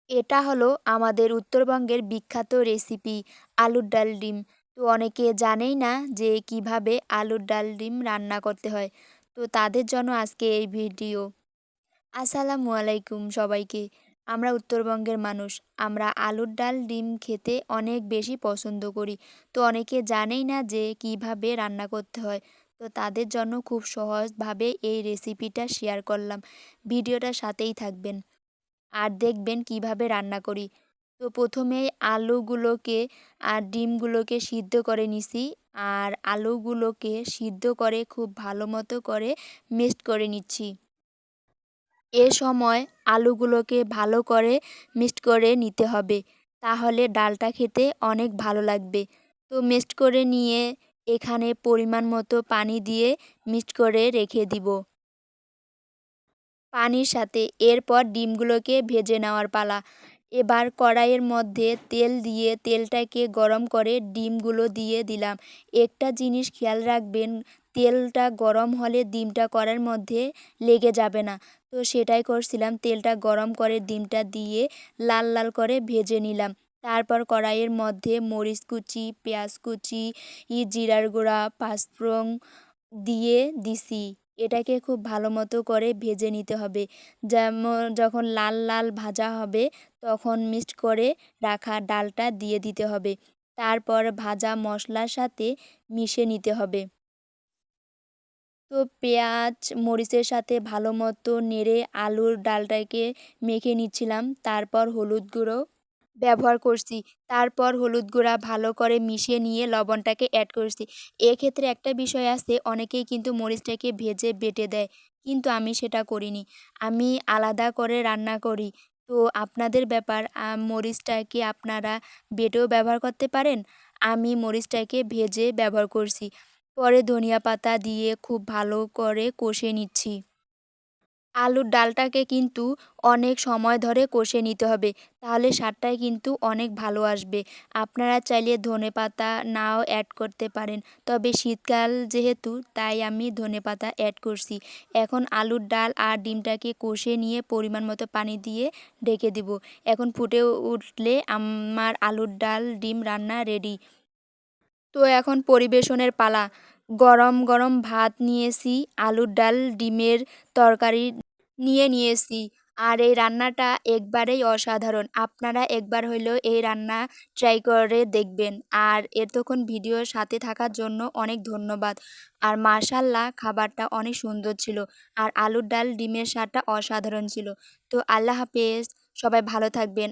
এটা হলো আমাদের উত্তরবঙ্গের বিখ্যাত রেসিপি আলুর ডাল ডিম। তো অনেকে জানেই না যে কিভাবে আলুর ডাল ডিম রান্না করতে হয়। তো তাদের জন্য আজকে এই ভিডিও। আসসালামু আলাইকুম সবাইকে। আমরা উত্তরবঙ্গের মানুষ। আমরা আলুর ডাল ডিম খেতে অনেক বেশি পছন্দ করি। তো অনেকে জানেই না যে কিভাবে রান্না করতে হয়। তো তাদের জন্য খুব সহজভাবে এই রেসিপিটা শেয়ার করলাম। ভিডিওটার সাথেই থাকবেন। আর দেখবেন কিভাবে রান্না করি। তো প্রথমেই আলুগুলোকে আর ডিমগুলোকে সিদ্ধ করে নিছি। আর আলুগুলোকে সিদ্ধ করে খুব ভালো মতো করে মিক্সড করে নিচ্ছি। এ সময় আলুগুলোকে ভালো করে মিক্সড করে নিতে হবে। তাহলে ডালটা খেতে অনেক ভালো লাগবে। তো মিক্সড করে নিয়ে এখানে পরিমাণ মতো পানি দিয়ে মিক্সড করে রেখে দিব পানির সাথে। এরপর ডিমগুলোকে ভেজে নেওয়ার পালা। এবার কড়াইয়ের মধ্যে তেল দিয়ে তেলটাকে গরম করে ডিমগুলো দিয়ে দিলাম। একটা জিনিস খেয়াল রাখবেন, তেলটা গরম হলে ডিমটা কড়াইয়ের মধ্যে লেগে যাবে না। তো সেটাই করছিলাম, তেলটা গরম করে ডিমটা দিয়ে লাল লাল করে ভেজে নিলাম। তারপর কড়াইয়ের মধ্যে মরিচ কুচি, পেঁয়াজ কুচি, জিরার গুঁড়া, পাঁচফোড়ন দিয়ে দিছি। এটাকে খুব ভালো মতো করে ভেজে নিতে হবে। যেমন যখন লাল লাল ভাজা হবে তখন মিক্সড করে রাখা ডালটা দিয়ে দিতে হবে। তারপর ভাজা মশলার সাথে মিশিয়ে নিতে হবে। তো পেঁয়াজ মরিচের সাথে ভালো মতো নেড়ে আলুর ডালটাকে মেখে নিচ্ছিলাম। তারপর হলুদ গুঁড়ো ব্যবহার করছি। তারপর হলুদ গুঁড়া ভালো করে মিশিয়ে নিয়ে লবণটাকে অ্যাড করছি। এক্ষেত্রে একটা বিষয় আছে, অনেকেই কিন্তু মরিচটাকে ভেজে বেটে দেয়। কিন্তু আমি সেটা করিনি। আমি আলাদা করে রান্না করি। তো আপনাদের ব্যাপার, মরিচটাকে আপনারা বেটেও ব্যবহার করতে পারেন। আমি মরিচটাকে ভেজে ব্যবহার করছি। পরে ধনিয়া পাতা দিয়ে খুব ভালো করে কষে নিচ্ছি। আলুর ডালটাকে কিন্তু অনেক সময় ধরে কষে নিতে হবে, তাহলে স্বাদটাই কিন্তু অনেক ভালো আসবে। আপনারা চাইলে ধনেপাতা নাও অ্যাড করতে পারেন, তবে শীতকাল যেহেতু তাই আমি ধনেপাতা অ্যাড করছি। এখন আলুর ডাল আর ডিমটাকে কষে নিয়ে পরিমাণ মতো পানি দিয়ে ঢেকে দিব। এখন ফুটে উঠলে আমার আলুর ডাল ডিম রান্না রেডি। তো এখন পরিবেশনের পালা। গরম গরম ভাত নিয়েছি, আলুর ডাল ডিমের তরকারি নিয়েছি। আর এই রান্নাটা একবারেই অসাধারণ। আপনারা একবার হইলেও এই রান্না ট্রাই করে দেখবেন। আর এতক্ষণ ভিডিওর সাথে থাকার জন্য অনেক ধন্যবাদ। আর মাশাআল্লাহ, খাবারটা অনেক সুন্দর ছিল। আর আলুর ডাল ডিমের স্বাদটা অসাধারণ ছিল। তো আল্লাহ হাফেজ, সবাই ভালো থাকবেন।